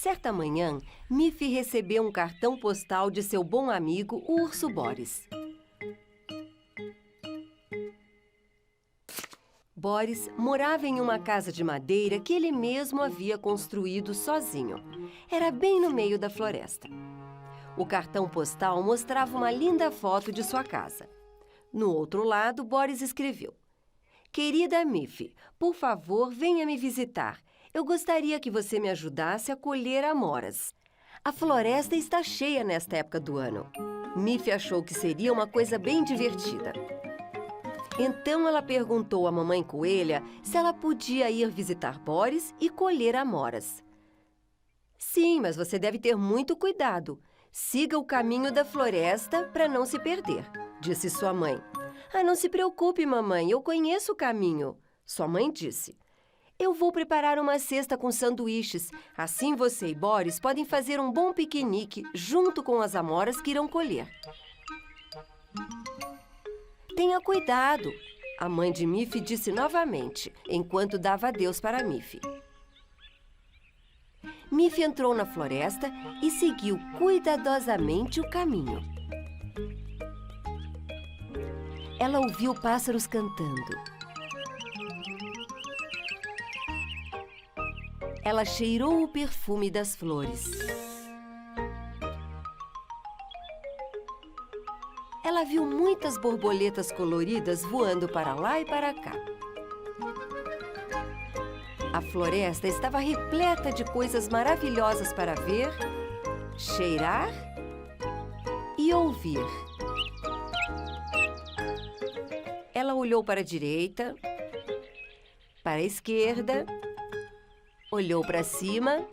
Certa manhã, Miffy recebeu um cartão postal de seu bom amigo, o urso Boris. Boris morava em uma casa de madeira que ele mesmo havia construído sozinho. Era bem no meio da floresta. O cartão postal mostrava uma linda foto de sua casa. No outro lado, Boris escreveu: Querida Miffy, por favor, venha me visitar. Eu gostaria que você me ajudasse a colher amoras. A floresta está cheia nesta época do ano. Miffy achou que seria uma coisa bem divertida. Então ela perguntou à mamãe coelha se ela podia ir visitar Boris e colher amoras. Sim, mas você deve ter muito cuidado. Siga o caminho da floresta para não se perder, disse sua mãe. Ah, não se preocupe, mamãe, eu conheço o caminho, sua mãe disse. Eu vou preparar uma cesta com sanduíches. Assim você e Boris podem fazer um bom piquenique junto com as amoras que irão colher. Tenha cuidado, a mãe de Miffy disse novamente, enquanto dava adeus para Miffy. Miffy entrou na floresta e seguiu cuidadosamente o caminho. Ela ouviu pássaros cantando. Ela cheirou o perfume das flores. Ela viu muitas borboletas coloridas voando para lá e para cá. A floresta estava repleta de coisas maravilhosas para ver, cheirar e ouvir. Ela olhou para a direita, para a esquerda, olhou para cima,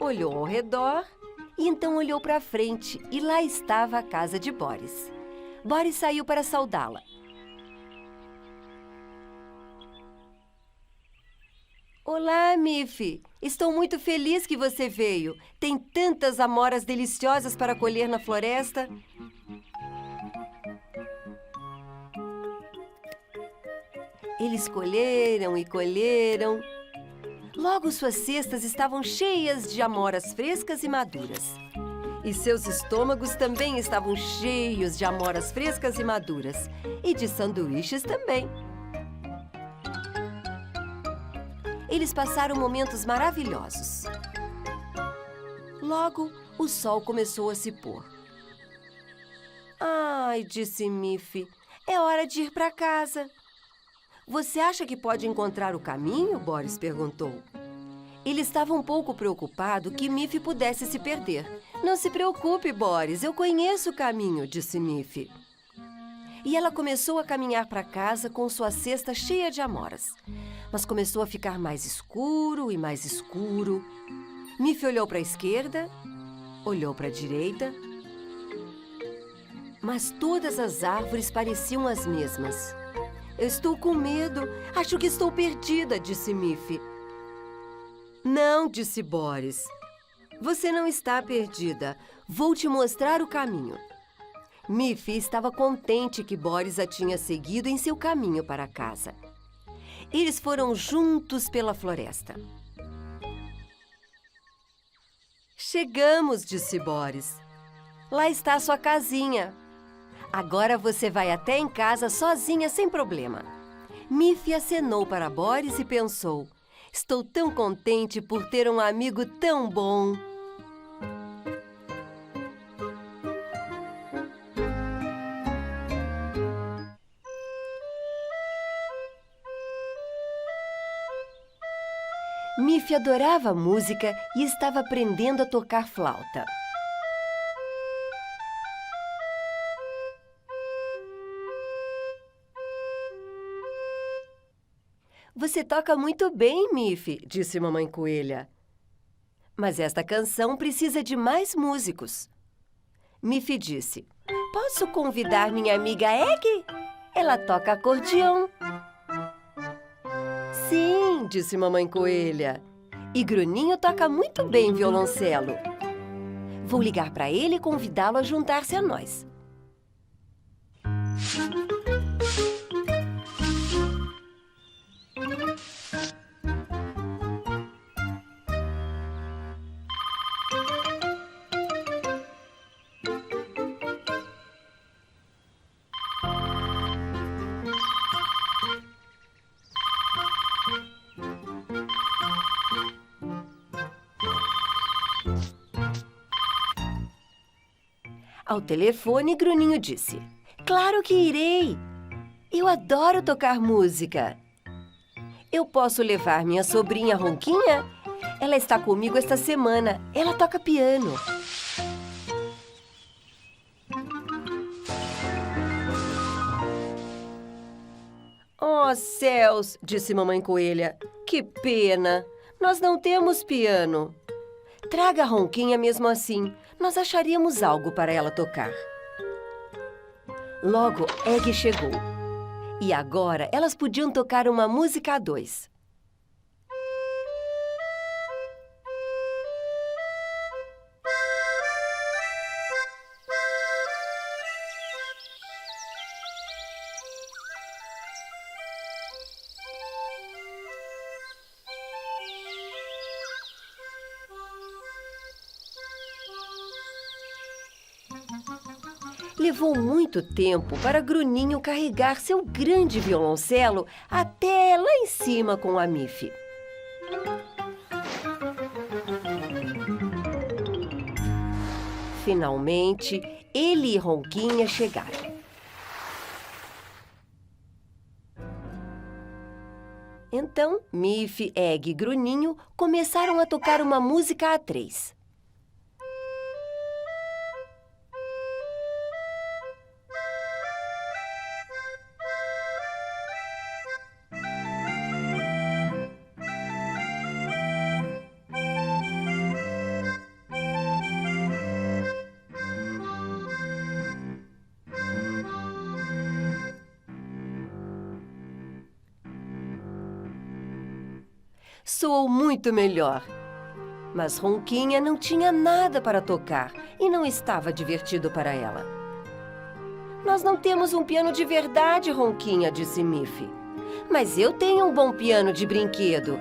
olhou ao redor e então olhou para frente e lá estava a casa de Boris. Boris saiu para saudá-la. Olá, Miffy! Estou muito feliz que você veio. Tem tantas amoras deliciosas para colher na floresta. Eles colheram e colheram. Logo, suas cestas estavam cheias de amoras frescas e maduras. E seus estômagos também estavam cheios de amoras frescas e maduras. E de sanduíches também. Eles passaram momentos maravilhosos. Logo, o sol começou a se pôr. Ai, disse Miffy, é hora de ir para casa. Você acha que pode encontrar o caminho? Boris perguntou. Ele estava um pouco preocupado que Miffy pudesse se perder. Não se preocupe, Boris, eu conheço o caminho, disse Miffy. E ela começou a caminhar para casa com sua cesta cheia de amoras. Mas começou a ficar mais escuro e mais escuro. Miffy olhou para a esquerda, olhou para a direita. Mas todas as árvores pareciam as mesmas. Eu estou com medo. Acho que estou perdida, disse Miffy. Não, disse Boris. Você não está perdida. Vou te mostrar o caminho. Miffy estava contente que Boris a tinha seguido em seu caminho para casa. Eles foram juntos pela floresta. Chegamos, disse Boris. Lá está a sua casinha. Agora você vai até em casa sozinha, sem problema. Miffy acenou para Boris e pensou: estou tão contente por ter um amigo tão bom. Miffy adorava música e estava aprendendo a tocar flauta. Você toca muito bem, Miffy, disse Mamãe Coelha. Mas esta canção precisa de mais músicos. Miffy disse: posso convidar minha amiga Egg? Ela toca acordeão. Sim, disse Mamãe Coelha. E Gruninho toca muito bem violoncelo. Vou ligar para ele e convidá-lo a juntar-se a nós. Ao telefone, Gruninho disse: "Claro que irei! Eu adoro tocar música. Eu posso levar minha sobrinha Ronquinha? Ela está comigo esta semana. Ela toca piano." "Oh, céus!" disse Mamãe Coelha. "Que pena! Nós não temos piano." "Traga a Ronquinha mesmo assim. Nós acharíamos algo para ela tocar." Logo, Egg chegou. E agora elas podiam tocar uma música a dois. Levou muito tempo para Gruninho carregar seu grande violoncelo até lá em cima com a Miffy. Finalmente, ele e Ronquinha chegaram. Então, Miffy, Egg e Gruninho começaram a tocar uma música a três. Soou muito melhor. Mas Ronquinha não tinha nada para tocar e não estava divertido para ela. "Nós não temos um piano de verdade, Ronquinha", disse Miffy. "Mas eu tenho um bom piano de brinquedo."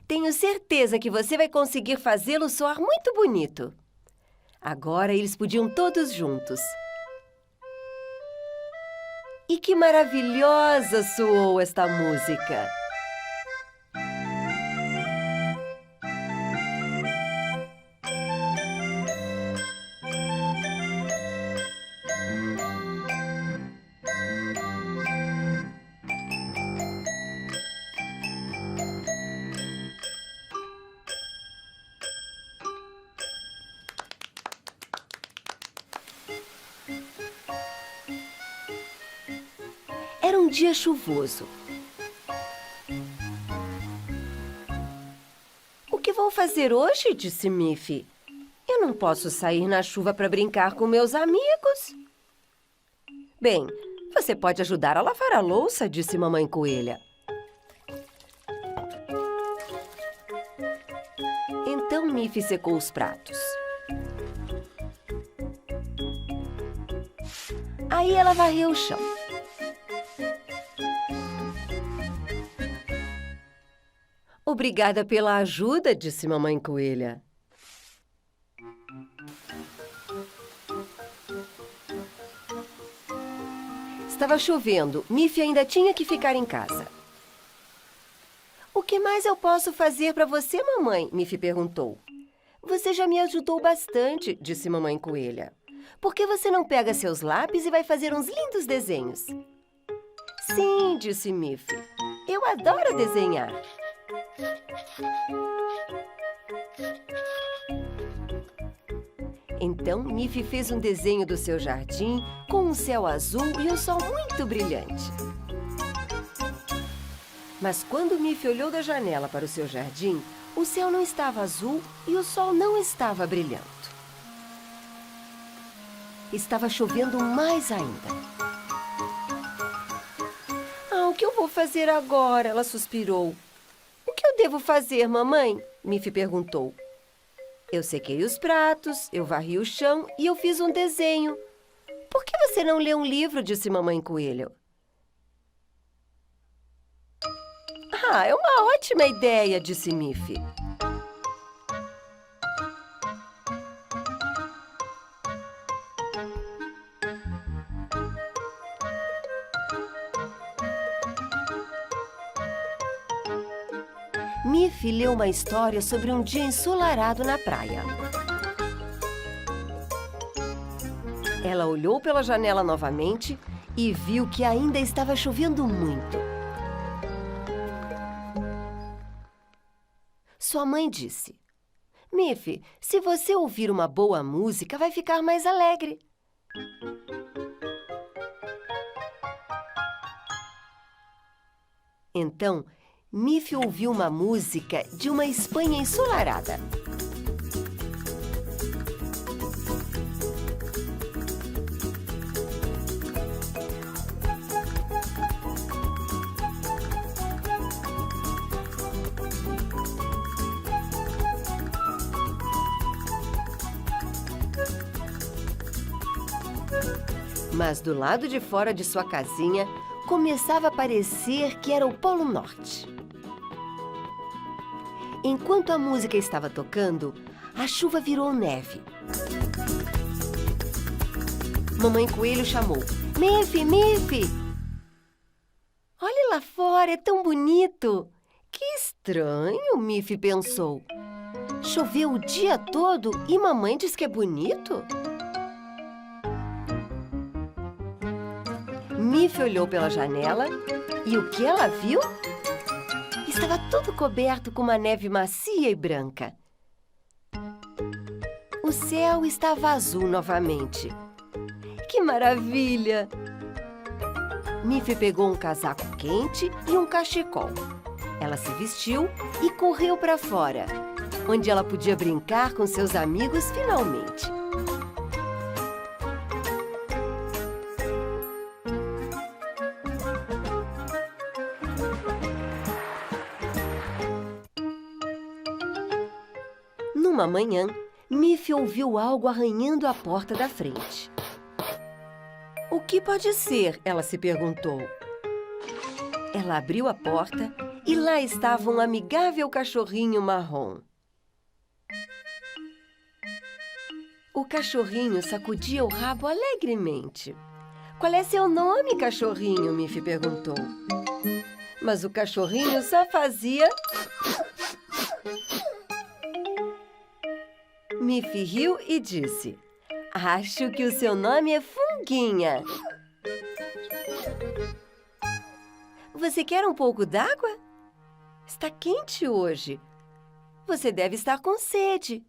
"Tenho certeza que você vai conseguir fazê-lo soar muito bonito." Agora eles podiam todos juntos. E que maravilhosa soou esta música! Era um dia chuvoso. "O que vou fazer hoje?" disse Miffy. "Eu não posso sair na chuva para brincar com meus amigos." "Bem, você pode ajudar a lavar a louça", disse Mamãe Coelha. Então Miffy secou os pratos. Aí ela varreu o chão. "Obrigada pela ajuda", disse Mamãe Coelha. Estava chovendo. Miffy ainda tinha que ficar em casa. "O que mais eu posso fazer para você, mamãe?" Miffy perguntou. "Você já me ajudou bastante", disse Mamãe Coelha. "Por que você não pega seus lápis e vai fazer uns lindos desenhos?" "Sim", disse Miffy. "Eu adoro desenhar." Então, Miffy fez um desenho do seu jardim com um céu azul e um sol muito brilhante. Mas quando Miffy olhou da janela para o seu jardim, o céu não estava azul e o sol não estava brilhando. Estava chovendo mais ainda. "Ah, o que eu vou fazer agora?" ela suspirou. "O que eu devo fazer, mamãe?" Miffy perguntou. "Eu sequei os pratos, eu varri o chão e eu fiz um desenho. Por que você não lê um livro?" disse Mamãe Coelho. "Ah, é uma ótima ideia", disse Miffy. Miffy leu uma história sobre um dia ensolarado na praia. Ela olhou pela janela novamente e viu que ainda estava chovendo muito. Sua mãe disse: Miffy, se você ouvir uma boa música, vai ficar mais alegre. Então, Miffy ouviu uma música de uma Espanha ensolarada. Mas do lado de fora de sua casinha, começava a parecer que era o Polo Norte. Enquanto a música estava tocando, a chuva virou neve. Mamãe Coelho chamou: Miffy, Miffy! Olhe lá fora, é tão bonito! Que estranho, Miffy pensou. Choveu o dia todo e mamãe diz que é bonito? Miffy olhou pela janela e o que ela viu? Estava tudo coberto com uma neve macia e branca. O céu estava azul novamente. Que maravilha! Miffy pegou um casaco quente e um cachecol. Ela se vestiu e correu para fora, onde ela podia brincar com seus amigos finalmente. Numa manhã, Miffy ouviu algo arranhando a porta da frente. O que pode ser? Ela se perguntou. Ela abriu a porta e lá estava um amigável cachorrinho marrom. O cachorrinho sacudia o rabo alegremente. Qual é seu nome, cachorrinho? Miffy perguntou. Mas o cachorrinho só fazia... Miffy riu e disse: Acho que o seu nome é Funguinha. Você quer um pouco d'água? Está quente hoje. Você deve estar com sede.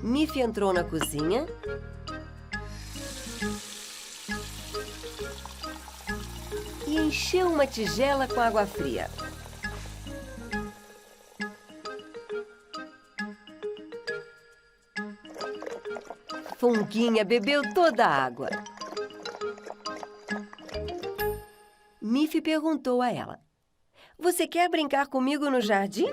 Miffy entrou na cozinha e encheu uma tigela com água fria. Funguinha bebeu toda a água. Miffy perguntou a ela: Você quer brincar comigo no jardim?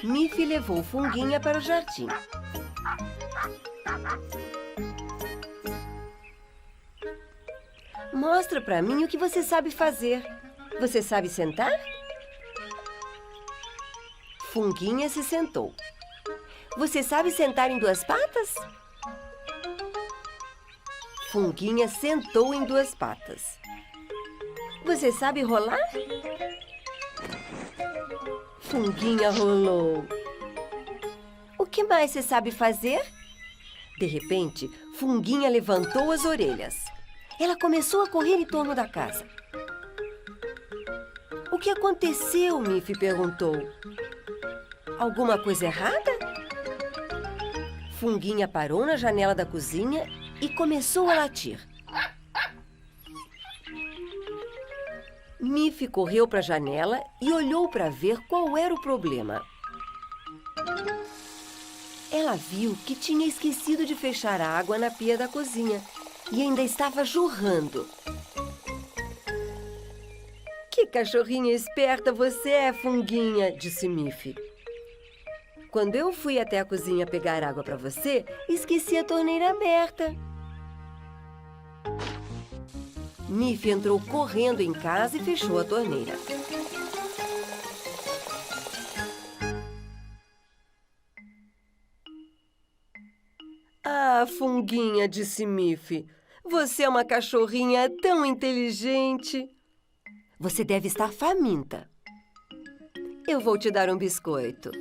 Miffy levou Funguinha para o jardim. Mostra para mim o que você sabe fazer. Você sabe sentar? Funguinha se sentou. Você sabe sentar em duas patas? Funguinha sentou em duas patas. Você sabe rolar? Funguinha rolou. O que mais você sabe fazer? De repente, Funguinha levantou as orelhas. Ela começou a correr em torno da casa. O que aconteceu? Miffy perguntou. Alguma coisa errada? Funguinha parou na janela da cozinha e começou a latir. Miffy correu para a janela e olhou para ver qual era o problema. Ela viu que tinha esquecido de fechar a água na pia da cozinha e ainda estava jorrando. Que cachorrinha esperta você é, Funguinha, disse Miffy. Quando eu fui até a cozinha pegar água para você, esqueci a torneira aberta. Miffy entrou correndo em casa e fechou a torneira. Ah, Funguinha, disse Miffy. Você é uma cachorrinha tão inteligente. Você deve estar faminta. Eu vou te dar um biscoito,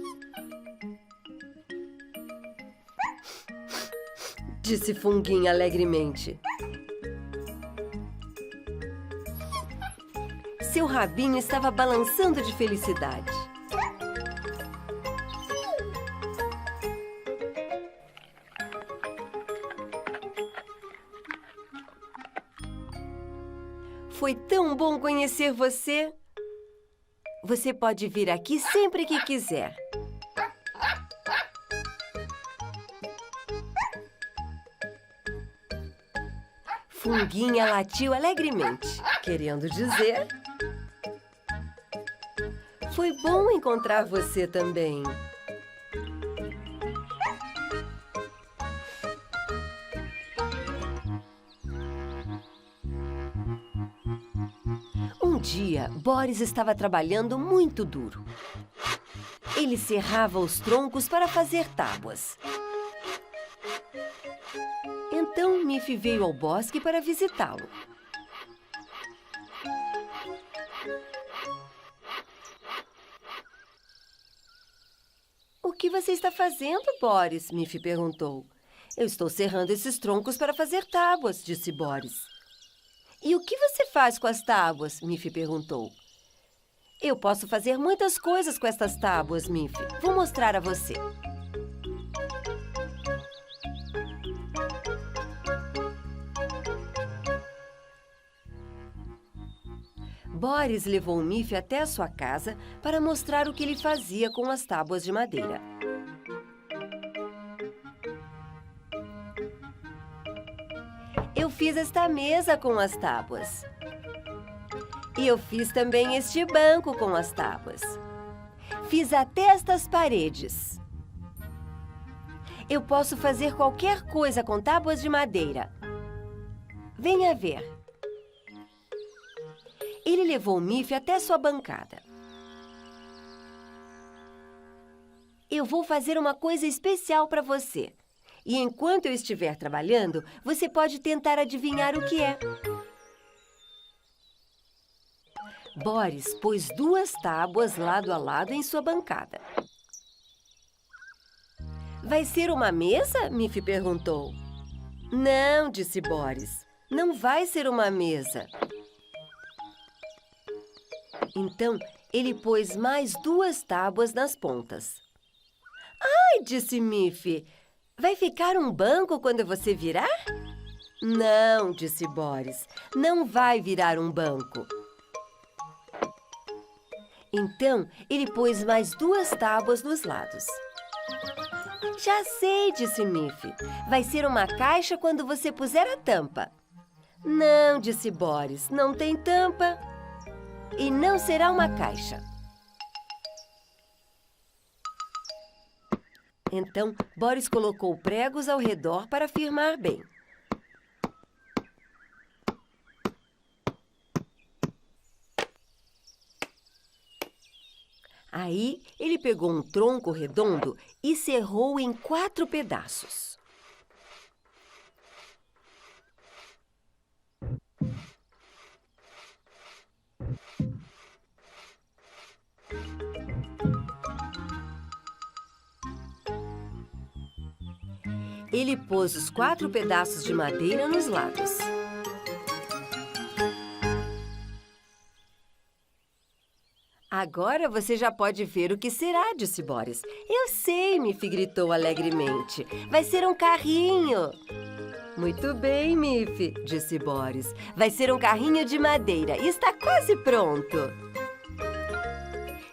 disse Funguinha alegremente. Seu rabinho estava balançando de felicidade. Foi tão bom conhecer você. Você pode vir aqui sempre que quiser. Funguinha latiu alegremente, querendo dizer: foi bom encontrar você também. Um dia, Boris estava trabalhando muito duro. Ele serrava os troncos para fazer tábuas. Então, Miffy veio ao bosque para visitá-lo. O que você está fazendo, Boris? Miffy perguntou. Eu estou serrando esses troncos para fazer tábuas, disse Boris. E o que você faz com as tábuas? Miffy perguntou. Eu posso fazer muitas coisas com estas tábuas, Miffy. Vou mostrar a você. Boris levou Miffy até a sua casa para mostrar o que ele fazia com as tábuas de madeira. Eu fiz esta mesa com as tábuas. E eu fiz também este banco com as tábuas. Fiz até estas paredes. Eu posso fazer qualquer coisa com tábuas de madeira. Venha ver. Ele levou Miffy até sua bancada. Eu vou fazer uma coisa especial para você. E enquanto eu estiver trabalhando, você pode tentar adivinhar o que é. Boris pôs 2 tábuas lado a lado em sua bancada. Vai ser uma mesa? Miffy perguntou. Não, disse Boris. Não vai ser uma mesa. Então, ele pôs mais 2 tábuas nas pontas. Ai, disse Miffy. Vai ficar um banco quando você virar? Não, disse Boris. Não vai virar um banco. Então, ele pôs mais 2 tábuas nos lados. Já sei, disse Miffy. Vai ser uma caixa quando você puser a tampa. Não, disse Boris. Não tem tampa. E não será uma caixa. Então, Boris colocou pregos ao redor para firmar bem. Aí, ele pegou um tronco redondo e serrou em 4 pedaços. Ele pôs os 4 pedaços de madeira nos lados. Agora você já pode ver o que será, disse Boris. Eu sei, Miffy gritou alegremente. Vai ser um carrinho. Muito bem, Miffy, disse Boris. Vai ser um carrinho de madeira e está quase pronto.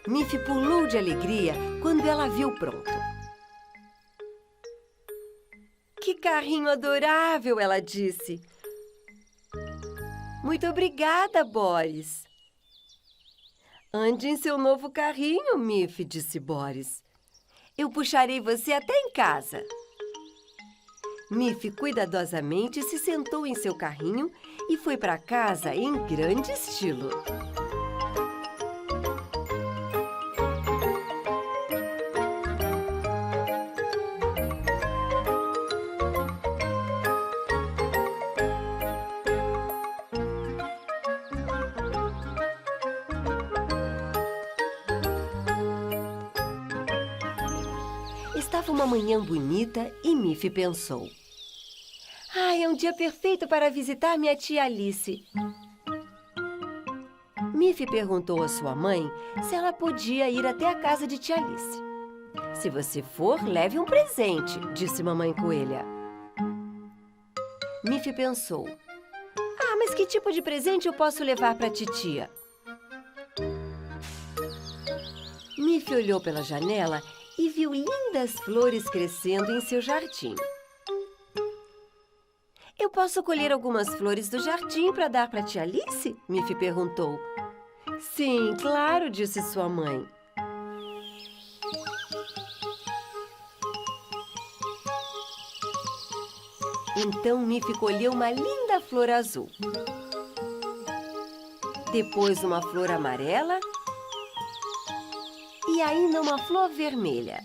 Miffy pulou de alegria quando ela viu pronto. Que carrinho adorável, ela disse. Muito obrigada, Boris. Ande em seu novo carrinho, Miffy, disse Boris. Eu puxarei você até em casa. Miffy cuidadosamente se sentou em seu carrinho e foi para casa em grande estilo. Estava uma manhã bonita e Miffy pensou: "Ai, é um dia perfeito para visitar minha tia Alice." Miffy perguntou à sua mãe se ela podia ir até a casa de tia Alice. "Se você for, leve um presente", disse Mamãe Coelha. Miffy pensou: "Ah, mas que tipo de presente eu posso levar para a titia?" Miffy olhou pela janela e viu lindas flores crescendo em seu jardim. "Eu posso colher algumas flores do jardim para dar para a tia Alice?" Miffy perguntou. "Sim, claro", disse sua mãe. Então Miffy colheu uma linda flor azul. Depois uma flor amarela e ainda uma flor vermelha.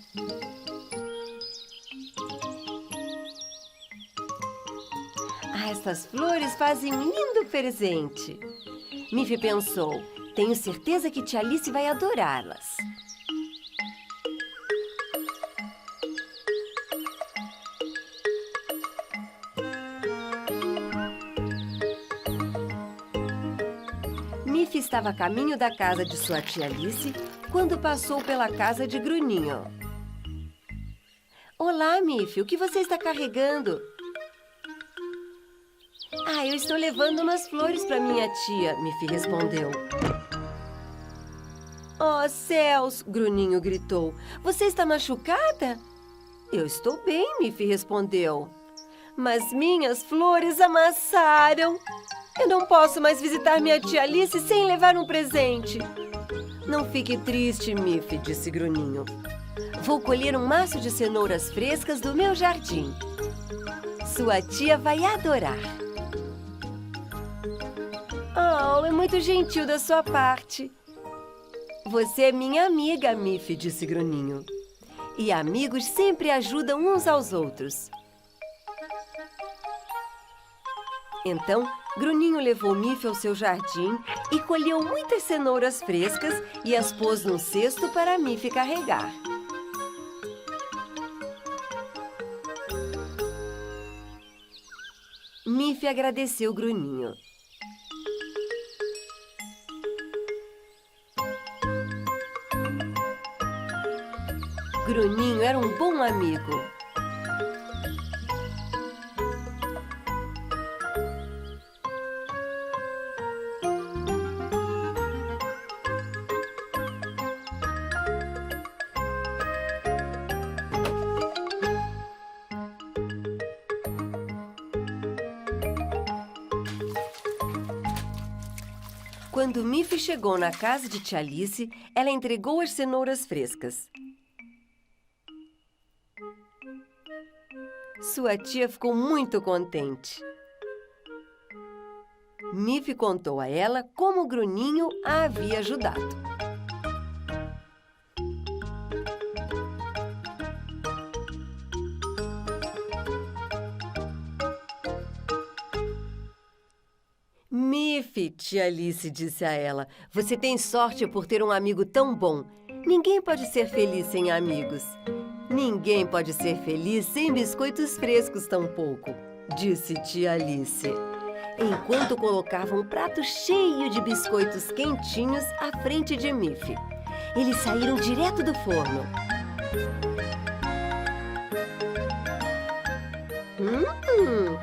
"Ah, estas flores fazem um lindo presente." Miffy pensou: "Tenho certeza que tia Alice vai adorá-las." Miffy estava a caminho da casa de sua tia Alice quando passou pela casa de Gruninho. "Olá, Miffy, o que você está carregando?" "Ah, eu estou levando umas flores para minha tia", Miffy respondeu. "Oh, céus!" Gruninho gritou. "Você está machucada?" "Eu estou bem", Miffy respondeu. "Mas minhas flores amassaram. Eu não posso mais visitar minha tia Alice sem levar um presente." "Não fique triste, Miffy", disse Gruninho. "Vou colher um maço de cenouras frescas do meu jardim. Sua tia vai adorar." "Oh, é muito gentil da sua parte." "Você é minha amiga, Miffy", disse Gruninho. "E amigos sempre ajudam uns aos outros." Então, Gruninho levou Miffy ao seu jardim e colheu muitas cenouras frescas e as pôs num cesto para Miffy carregar. Miffy agradeceu Gruninho. Gruninho era um bom amigo. Quando Miffy chegou na casa de tia Alice, ela entregou as cenouras frescas. Sua tia ficou muito contente. Miffy contou a ela como o Gruninho a havia ajudado. "Miffy", tia Alice disse a ela, "você tem sorte por ter um amigo tão bom. Ninguém pode ser feliz sem amigos." "Ninguém pode ser feliz sem biscoitos frescos tampouco", disse tia Alice, enquanto colocava um prato cheio de biscoitos quentinhos à frente de Miffy. Eles saíram direto do forno.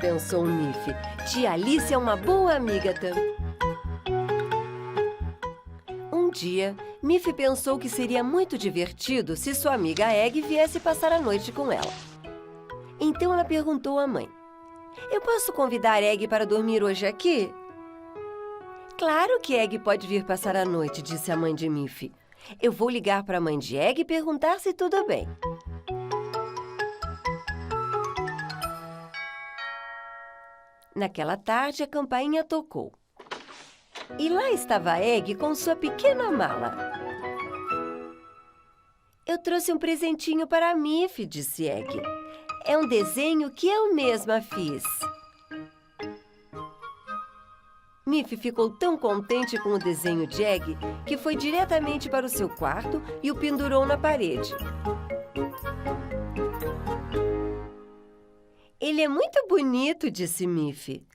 Pensou Miffy, tia Alice é uma boa amiga também. Um dia, Miffy pensou que seria muito divertido se sua amiga Egg viesse passar a noite com ela. Então ela perguntou à mãe: "Eu posso convidar Egg para dormir hoje aqui?" "Claro que Egg pode vir passar a noite", disse a mãe de Miffy. "Eu vou ligar para a mãe de Egg e perguntar se tudo bem." Naquela tarde, a campainha tocou. E lá estava Egg com sua pequena mala. "Eu trouxe um presentinho para a Miffy", disse Egg. "É um desenho que eu mesma fiz." Miffy ficou tão contente com o desenho de Egg que foi diretamente para o seu quarto e o pendurou na parede. Ele é muito bonito, disse Miffy.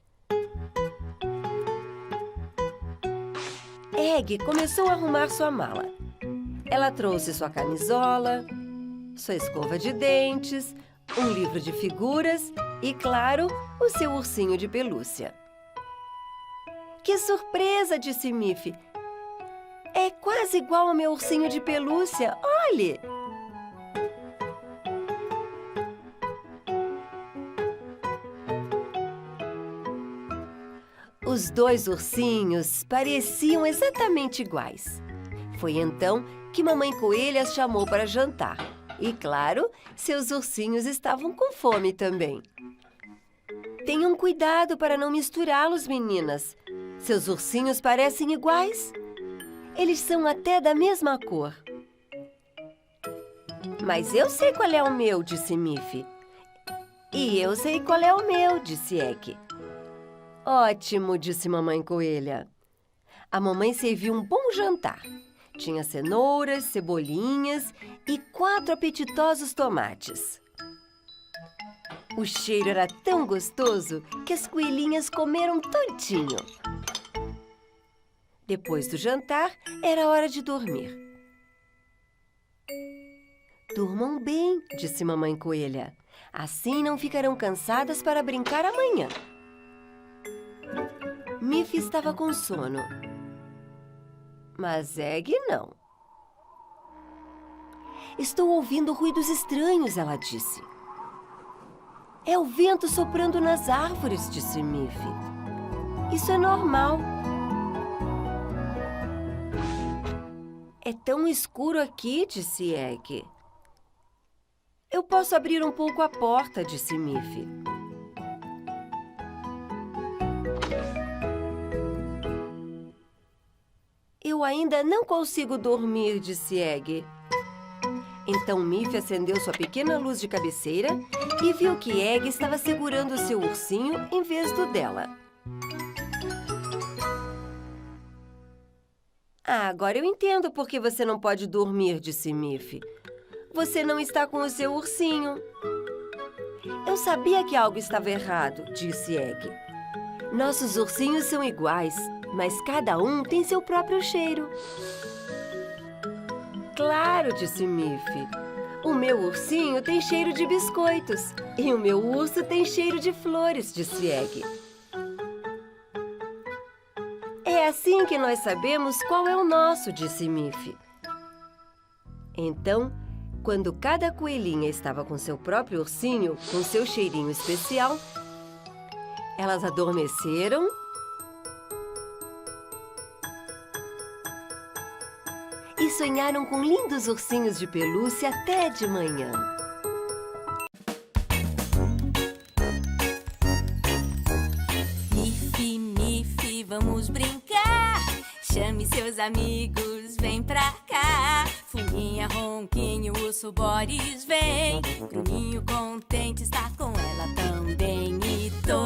Egg começou a arrumar sua mala. Ela trouxe sua camisola, sua escova de dentes, um livro de figuras e, claro, o seu ursinho de pelúcia. Que surpresa, disse Miffy. É quase igual ao meu ursinho de pelúcia, olhe! Os dois ursinhos pareciam exatamente iguais. Foi então que Mamãe Coelha as chamou para jantar. E, claro, seus ursinhos estavam com fome também. Tenham cuidado para não misturá-los, meninas. Seus ursinhos parecem iguais. Eles são até da mesma cor. Mas eu sei qual é o meu, disse Miffy. E eu sei qual é o meu, disse Egg. Ótimo, disse Mamãe Coelha. A mamãe serviu um bom jantar. Tinha cenouras, cebolinhas e 4 apetitosos tomates. O cheiro era tão gostoso que as coelhinhas comeram todinho. Depois do jantar, era hora de dormir. Durmam bem, disse Mamãe Coelha. Assim não ficarão cansadas para brincar amanhã. Miffy estava com sono. Mas Egg não. Estou ouvindo ruídos estranhos, ela disse. É o vento soprando nas árvores, disse Miffy. Isso é normal. É tão escuro aqui, disse Egg. Eu posso abrir um pouco a porta, disse Miffy. Eu ainda não consigo dormir, disse Egg. Então Miffy acendeu sua pequena luz de cabeceira e viu que Egg estava segurando o seu ursinho em vez do dela. Agora eu entendo por que você não pode dormir, disse Miffy. Você não está com o seu ursinho. Eu sabia que algo estava errado, disse Egg. Nossos ursinhos são iguais, mas cada um tem seu próprio cheiro. Claro, disse Miffy. O meu ursinho tem cheiro de biscoitos e o meu urso tem cheiro de flores, disse Egg. É assim que nós sabemos qual é o nosso, disse Miffy. Então, quando cada coelhinha estava com seu próprio ursinho, com seu cheirinho especial, elas adormeceram e sonharam com lindos ursinhos de pelúcia até de manhã. Miffy, Miffy, vamos brincar. Chame seus amigos, vem pra cá. Funinha, Ronquinho, Urso, Boris, vem. Bruninho contente está com ela também. E todo